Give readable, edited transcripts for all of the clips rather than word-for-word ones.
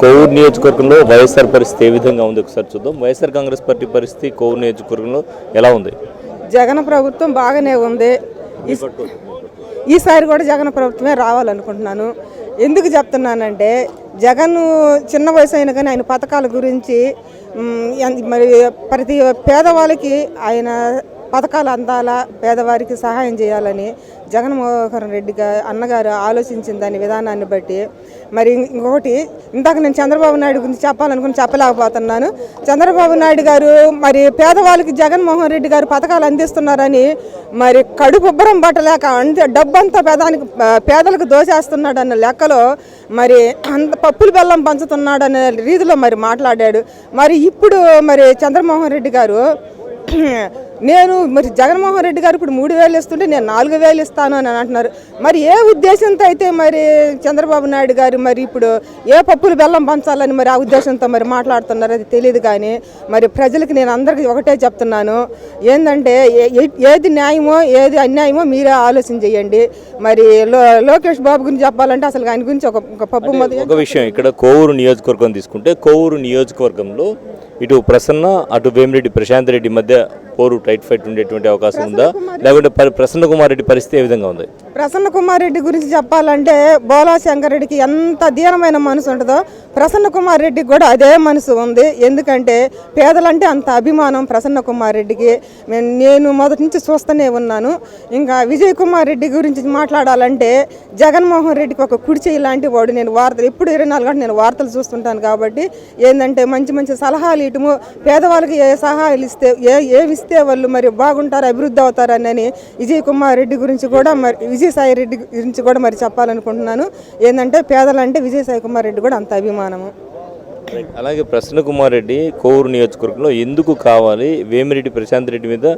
కోవూరు నియోజకవర్గంలో వైఎస్ఆర్ పరిస్థితి ఏ విధంగా ఉంది ఒకసారి చూద్దాం. వైఎస్ఆర్ కాంగ్రెస్ పార్టీ పరిస్థితి కోవూరు నియోజకవర్గంలో ఎలా ఉంది? జగన్ ప్రభుత్వం బాగానే ఉంది. ఈసారి కూడా జగన్ ప్రభుత్వమే రావాలనుకుంటున్నాను. ఎందుకు చెప్తున్నానంటే జగన్ చిన్న వయసు అయినా కానీ ఆయన పథకాల గురించి మరి ప్రతి పేదవాళ్ళకి ఆయన పథకాలు అందాలా, పేదవారికి సహాయం చేయాలని జగన్మోహన్ రెడ్డి అన్నగారు ఆలోచించిన దాని విధానాన్ని బట్టి మరి ఇంకొకటి ఇందాక నేను చంద్రబాబు నాయుడు గురించి చెప్పాలనుకుని చెప్పలేకపోతున్నాను. చంద్రబాబు నాయుడు గారు మరి పేదవాళ్ళకి జగన్మోహన్ రెడ్డి గారు పథకాలు అందిస్తున్నారని మరి కడుపుబ్బరం పట్టలేక అంతే డబ్బంతా పేదలకు దోచేస్తున్నాడు అన్న లెక్కలో మరి అంత పప్పులు బెల్లం పంచుతున్నాడు అనే రీతిలో మరి మాట్లాడాడు. మరి ఇప్పుడు మరి చంద్రమోహన్ రెడ్డి గారు నేను మరి జగన్మోహన్ రెడ్డి గారు ఇప్పుడు 3,000 ఇస్తుంటే నేను 4,000 ఇస్తాను అని అంటున్నారు. మరి ఏ ఉద్దేశంతో అయితే మరి చంద్రబాబు నాయుడు గారు మరి ఇప్పుడు ఏ పప్పులు బెల్లం పంచాలని మరి ఆ ఉద్దేశంతో మరి మాట్లాడుతున్నారు అది తెలియదు. కానీ మరి ప్రజలకి నేను అందరికీ ఒకటే చెప్తున్నాను, ఏంటంటే ఏది న్యాయమో ఏది అన్యాయమో మీరే ఆలోచన చేయండి. మరి లోకేష్ బాబు గురించి చెప్పాలంటే అసలు ఆయన గురించి ఒక పప్పు ఒక విషయం, ఇక్కడ కోవూరు నియోజకవర్గం తీసుకుంటే కోవూరు నియోజకవర్గంలో ఇటు ప్రసన్న అటు వేమిరెడ్డి ప్రశాంత్ రెడ్డి మధ్య పోరు టైట్ ఫైట్ ఉండేటువంటి అవకాశం ఉందా, లేకుంటే ప్రసన్న కుమార్ రెడ్డి పరిస్థితి ఏ విధంగా ఉంది? ప్రసన్న కుమార్ రెడ్డి గురించి చెప్పాలంటే బోలా శంకర్ రెడ్డికి ఎంత దీనమైన మనసు ఉంటుందో ప్రసన్న కుమార్ రెడ్డికి కూడా అదే మనసు ఉంది. ఎందుకంటే పేదలంటే అంత అభిమానం ప్రసన్న కుమార్ రెడ్డికి. నేను మొదటి నుంచి చూస్తూనే ఉన్నాను. ఇంకా విజయ్ కుమార్ రెడ్డి గురించి మాట్లాడాలంటే జగన్మోహన్ రెడ్డికి ఒక కుడిచే ఇలాంటి వాడు. నేను వార్తలు ఎప్పుడు 24 గంటలు నేను వార్తలు చూస్తుంటాను కాబట్టి ఏంటంటే మంచి మంచి సలహాలు ఇటుము పేదవాళ్ళకి ఏ సహాయాలు ఇస్తే ఏమి ఇస్తే వాళ్ళు మరి బాగుంటారు, అభివృద్ధి అవుతారని విజయ్ కుమార్ రెడ్డి గురించి కూడా మరి విజయసాయి రెడ్డి గురించి కూడా మరి చెప్పాలనుకుంటున్నాను. ఏంటంటే పేదలంటే విజయసాయి కుమార్ రెడ్డి కూడా అంత అభిమానము. అలాగే ప్రసన్న కుమార్ రెడ్డి కోవూరు నియోజకవర్గంలో ఎందుకు కావాలి? వేమిరెడ్డి ప్రశాంత్ రెడ్డి మీద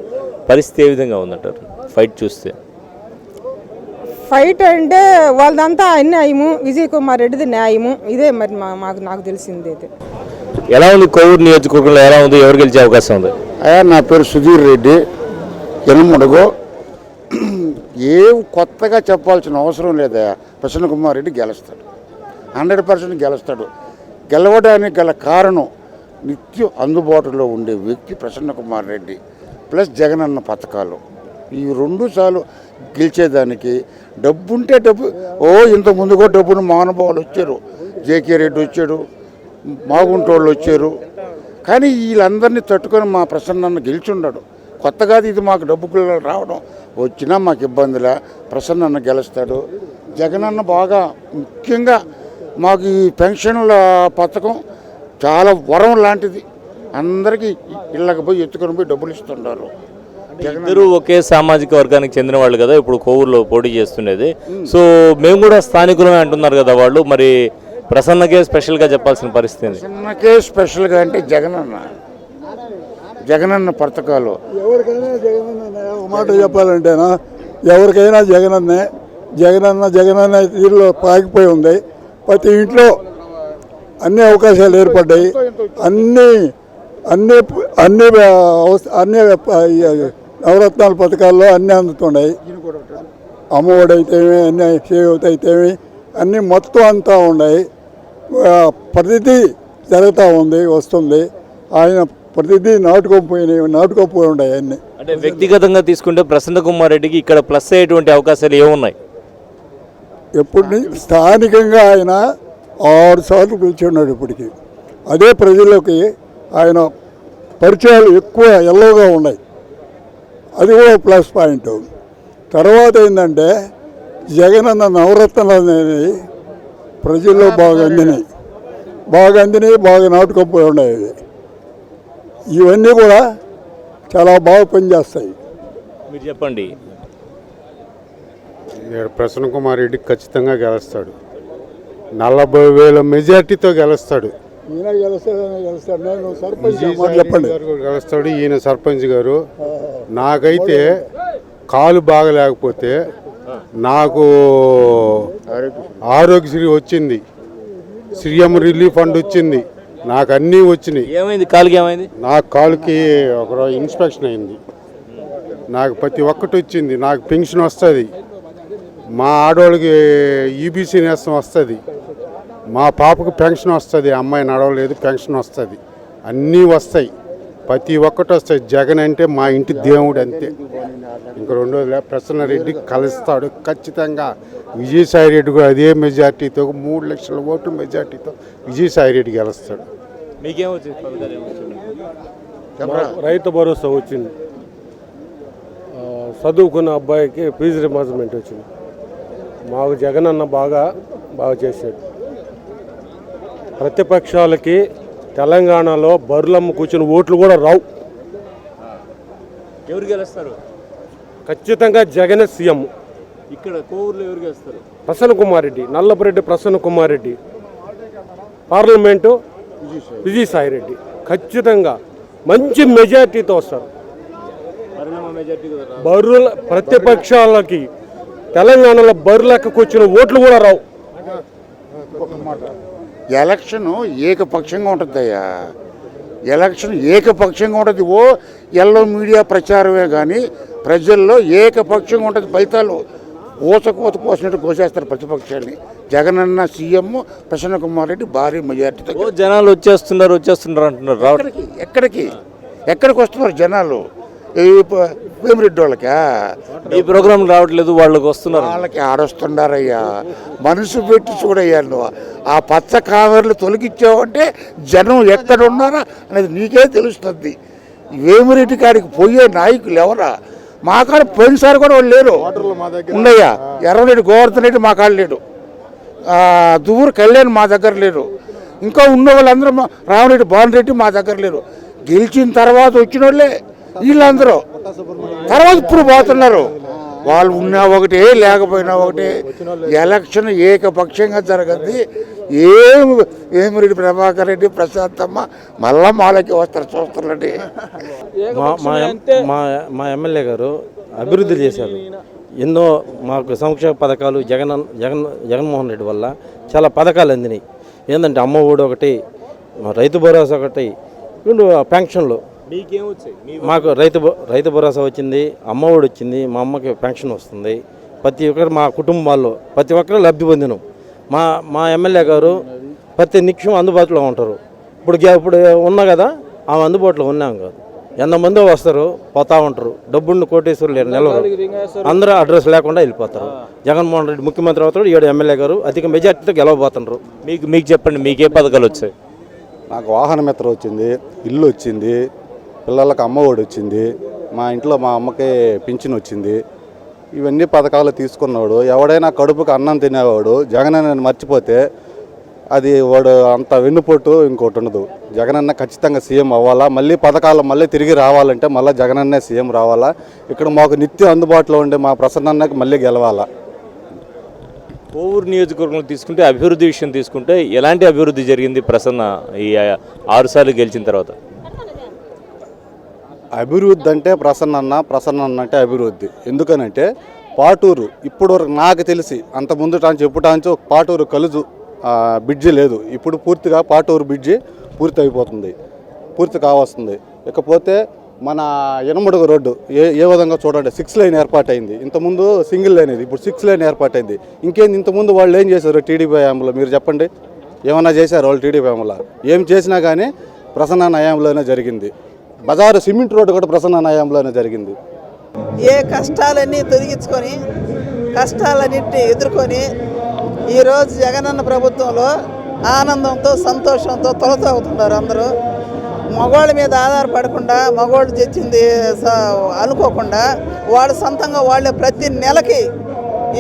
పరిస్థితి ఏ విధంగా ఉందంటారు ఫైట్ చూస్తే? ఫైట్ అంటే వాళ్ళదంతా అన్యాయము, విజయ్ కుమార్ రెడ్డిది న్యాయము. ఇదే మరి నాకు తెలిసింది. అయితే ఎలా ఉంది కోవూరు నియోజకవర్గంలో, ఎలా ఉంది, ఎవరు గెలిచే అవకాశం ఉంది? నా పేరు సుధీర్ రెడ్డి, ఎనమడుగు. కొత్తగా చెప్పాల్సిన అవసరం లేదా? ప్రసన్న కుమార్ రెడ్డి గెలుస్తాడు, 100% గెలుస్తాడు. గెలవడానికి గల కారణం నిత్యం అందుబాటులో ఉండే వ్యక్తి ప్రసన్న కుమార్ రెడ్డి ప్లస్ జగనన్న పథకాలు. ఈ 2 సార్లు గెలిచేదానికి డబ్బుంటే డబ్బు ఇంత ముందు కూడా డబ్బును మహానుభావులు వచ్చారు. జేకే రెడ్డి వచ్చాడు, మాగుంటోళ్ళు వచ్చారు. కానీ వీళ్ళందరినీ తట్టుకొని మా ప్రసన్న గెలిచుండాడు. కొత్తగా ఇది మాకు డబ్బు పిల్లలు రావడం వచ్చినా మాకు ఇబ్బందిలే. ప్రసన్న గెలుస్తాడు. జగనన్న బాగా ముఖ్యంగా మాకు ఈ పెన్షన్ల పథకం చాలా వరం లాంటిది. అందరికీ ఇళ్ళకి పోయి ఎత్తుకొని పోయి డబ్బులు ఇస్తుంటారు. ఇద్దరు ఒకే సామాజిక వర్గానికి చెందిన వాళ్ళు కదా ఇప్పుడు కోవూరులో పోటీ చేస్తుండేది. సో మేము కూడా స్థానికులమే అంటున్నారు కదా వాళ్ళు. మరి ప్రసన్నకే స్పెషల్గా చెప్పాల్సిన పరిస్థితి. ప్రసన్నకే స్పెషల్గా అంటే జగనన్న పథకాలు ఎవరికైనా జగనన్న మాట చెప్పాలంటేనా ఎవరికైనా జగనన్న తీరులో పాకిపోయి ఉంది. ప్రతి ఇంట్లో అన్ని అవకాశాలు ఏర్పడ్డాయి. అన్ని అన్ని అన్ని అన్ని నవరత్నాల పథకాల్లో అన్నీ అందుతున్నాయి. అమ్మఒడి అయితేమి, అన్ని చేయూత అయితేమి అన్నీ మొత్తం అంతా ఉన్నాయి. ప్రతిదీ జరుగుతూ ఉంది, వస్తుంది. ఆయన ప్రతిదీ నాటుకోపోయి ఉన్నాయి అన్నీ. అంటే వ్యక్తిగతంగా తీసుకుంటే ప్రసన్న కుమార్ రెడ్డికి ఇక్కడ ప్లస్ అయ్యేటువంటి అవకాశాలు ఏమున్నాయి? ఎప్పుడు స్థానికంగా ఆయన 6 సార్లు పిలిచి ఉన్నాడు ఇప్పటికి. అదే ప్రజలకి ఆయన పరిచయాలు ఎక్కువ ఎల్లగా ఉన్నాయి. అది కూడా ప్లస్ పాయింట్. తర్వాత ఏంటంటే జగనన్న నవరత్నాలు అనేది ప్రజల్లో బాగా అందినాయి, బాగా నాటుకోపోయి ఉన్నాయి. ఇవన్నీ కూడా చాలా బాగా పనిచేస్తాయి. మీరు చెప్పండి. ప్రసన్న కుమార్ రెడ్డి ఖచ్చితంగా గెలుస్తాడు. 40,000 మెజార్టీతో గెలుస్తాడు. గెలుస్తాడు ఈయన సర్పంచ్ గారు. నాకైతే కాలు బాగలేకపోతే నాకు ఆరోగ్యశ్రీ వచ్చింది, సీఎం రిలీఫ్ ఫండ్ వచ్చింది, నాకు అన్నీ వచ్చినాయి. ఏమైంది? కాలుకి ఏమైంది? నాకు కాలుకి ఒక ఇన్స్పెక్షన్ అయింది. నాకు ప్రతి ఒక్కటి వచ్చింది. నాకు పెన్షన్ వస్తుంది, మా ఆడవాళ్ళకి ఈబీసీ నేస్తం వస్తుంది, మా పాపకు పెన్షన్ వస్తుంది, అమ్మాయి నడవలేదు పెన్షన్ వస్తుంది, అన్నీ వస్తాయి, ప్రతి ఒక్కటి వస్తాయి. జగన్ అంటే మా ఇంటి దేవుడు అంతే. ఇంక రెండోది ప్రసన్నరెడ్డి కలుస్తాడు ఖచ్చితంగా. విజయసాయిరెడ్డి కూడా అదే మెజార్టీతో 3 లక్షల ఓట్ల మెజార్టీతో విజయసాయిరెడ్డి గెలుస్తాడు. మీకేం వచ్చింది పథకాలు ఏమొచ్చింది? రైతు భరోసా వచ్చింది, చదువుకున్న అబ్బాయికి ఫీజు రిమర్స్మెంట్ వచ్చింది. మాకు జగన్ అన్న బాగా చేశాడు. ప్రతిపక్షాలకి తెలంగాణలో బర్లమ్మ కూర్చుని ఓట్లు కూడా రావు. ఎవరు గెలుస్తారు? ఖచ్చితంగా జగనే సీఎం. ఇక్కడ కోవూరులో ఎవరు గెలుస్తారు? ప్రసన్న కుమార్ రెడ్డి, నల్లపురెడ్డి ప్రసన్న కుమార్ రెడ్డి. పార్లమెంటు విజయసాయిరెడ్డి. ఖచ్చితంగా మంచి మెజార్టీతో వస్తారు. బర్రుల ప్రతిపక్షాలకి తెలంగాణలో బర్రెలకు వచ్చిన ఓట్లు కూడా రావు. ఎలక్షన్ ఏకపక్షంగా ఉంటుందయ్యా. ఎలక్షన్ ఏకపక్షంగా ఉంటుంది. ఎల్లో మీడియా ప్రచారమే కానీ ప్రజల్లో ఏకపక్షంగా ఉంటుంది. ఫలితాలు ఊచకోత కోసినట్టు కోసేస్తారు ప్రతిపక్షాన్ని. జగనన్న సీఎం, ప్రసన్న కుమార్ రెడ్డి భారీ మెజార్టీతో. జనాలు వచ్చేస్తున్నారు అంటున్నారు. ఎక్కడికి వస్తున్నారు జనాలు? వేమిరెడ్డి వాళ్ళకా? ఈ ప్రోగ్రాం రావట్లేదు, వాళ్ళకి వస్తున్నారు. వాళ్ళకి ఆడొస్తున్నారయ్యా. మనసు పెట్టి చూడయ్యా నువ్వు. ఆ పచ్చ కావర్లు తొలగించావంటే జనం ఎక్కడ ఉన్నారా అనేది నీకే తెలుస్తుంది. వేమిరెడ్డి కాడికి పోయే నాయకులు ఎవరా? మా కాడ పోయినసారి కూడా వాళ్ళు లేరు. ఉండయ్యా, ఎర్రరెడ్డి గోవర్ధన్ రెడ్డి మా కాడ లేడు, దువ్వూరు కళ్యాణ్ మా దగ్గర లేరు, ఇంకా ఉన్న వాళ్ళందరూ రామరెడ్డి భానురెడ్డి మా దగ్గర లేరు. గెలిచిన తర్వాత వచ్చిన వాళ్ళే వీళ్ళందరూ. తర్వాత ఇప్పుడు పోతున్నారు. వాళ్ళు ఉన్నా ఒకటే, లేకపోయినా ఒకటే. ఎలక్షన్ ఏకపక్షంగా జరగద్ది. వేమిరెడ్డి ప్రభాకర్ రెడ్డి, ప్రశాంతమ్మ మళ్ళా మాలకి వస్తారు, చూస్తారండి. మా ఎమ్మెల్యే గారు అభివృద్ధి చేశారు. ఎన్నో మాకు సంక్షేమ పథకాలు జగన్మోహన్ రెడ్డి వల్ల చాలా పథకాలు అందినాయి. ఏంటంటే అమ్మ ఒడి ఒకటి, రైతు భరోసా ఒకటి, పెన్షన్లు. మాకు రైతు భరోసా వచ్చింది, అమ్మ ఒడి వచ్చింది, మా అమ్మకి పెన్షన్ వస్తుంది. ప్రతి ఒక్కరు మా కుటుంబాల్లో ప్రతి ఒక్కరు లబ్ధి పొందినాం. మా ఎమ్మెల్యే గారు ప్రతి నిమిషం అందుబాటులో ఉంటారు. ఇప్పుడు ఉన్నా కదా, ఆమె అందుబాటులో ఉన్నాం కాదు. ఎంతమందో వస్తారు, పోతా ఉంటారు. డబ్బున్న కోటేశ్వరులు లేరు, నిలవరు. అందరూ అడ్రస్ లేకుండా వెళ్ళిపోతారు. జగన్మోహన్ రెడ్డి ముఖ్యమంత్రి అవుతాడు. 7 ఎమ్మెల్యే గారు అధిక మెజార్టీతో గెలవబోతున్నారు. మీకు చెప్పండి, మీకే పథకాలు వచ్చాయి? నాకు వాహన మిత్ర వచ్చింది, ఇల్లు వచ్చింది, పిల్లలకు అమ్మ ఒడి వచ్చింది, మా ఇంట్లో మా అమ్మకి పింఛన్ వచ్చింది. ఇవన్నీ పథకాలు తీసుకున్నాడు. ఎవడైనా కడుపుకు అన్నం తినేవాడు జగనన్నని మర్చిపోతే అది వాడు అంత వెన్నుపోటు ఇంకోటి ఉండదు. జగనన్న ఖచ్చితంగా సీఎం అవ్వాలా. మళ్ళీ పథకాలు మళ్ళీ తిరిగి రావాలంటే మళ్ళీ జగనన్నే సీఎం రావాలా. ఇక్కడ మాకు నిత్యం అందుబాటులో ఉండే మా ప్రసన్నకి మళ్ళీ గెలవాలా. కోవూరు నియోజకవర్గంలో తీసుకుంటే అభివృద్ధి విషయం తీసుకుంటే ఎలాంటి అభివృద్ధి జరిగింది ప్రసన్న ఈ 6 సార్లు గెలిచిన తర్వాత? అభివృద్ధి అంటే ప్రసన్న అంటే అభివృద్ధి. ఎందుకనంటే పాటూరు ఇప్పుడు వరకు నాకు తెలిసి అంత ముందు చెప్పుటాంచు పాటూరు కలుజు బ్రిడ్జి లేదు. ఇప్పుడు పూర్తిగా పాటూరు బ్రిడ్జి పూర్తి అయిపోతుంది, పూర్తి కావస్తుంది. ఇకపోతే మన యనమడుగు రోడ్డు ఏ విధంగా చూడండి, 6 లైన్ ఏర్పాటైంది. ఇంతకుముందు సింగిల్ లైన్ ఇది, ఇప్పుడు 6 లైన్ ఏర్పాటైంది. ఇంకేంది ఇంతకుముందు వాళ్ళు ఏం చేశారు టీడీపీ హయాంలో? మీరు చెప్పండి, ఏమన్నా చేశారు వాళ్ళు టీడీపీ హయాంలో? ఏం చేసినా కానీ ప్రసన్న హయాంలోనే జరిగింది. బజారు సిమెంట్ రోడ్డు కూడా ప్రసన్న హయాంలోనే జరిగింది. ఏ కష్టాలన్నీ తొలగించుకొని కష్టాలన్నింటినీ ఎదుర్కొని ఈరోజు జగనన్న ప్రభుత్వంలో ఆనందంతో సంతోషంతో తొలతూగుతున్నారు అందరూ. మగవాళ్ళ మీద ఆధారపడకుండా, మగవాళ్ళు తెచ్చింది అనుకోకుండా వాళ్ళు సొంతంగా వాళ్ళే ప్రతి నెలకి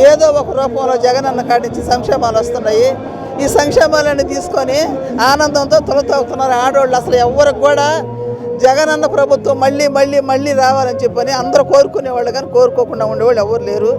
ఏదో ఒక రూపంలో జగనన్న కాడి నుంచి సంక్షేమాలు వస్తున్నాయి. ఈ సంక్షేమాలన్నీ తీసుకొని ఆనందంతో తొలతూగుతున్నారు ఆడవాళ్ళు. అసలు ఎవరికి కూడా జగనన్న ప్రభుత్వం మళ్ళీ రావాలని చెప్పని అందరూ కోరుకునేవాళ్ళు, కానీ కోరుకోకుండా ఉండేవాళ్ళు ఎవరు లేరు.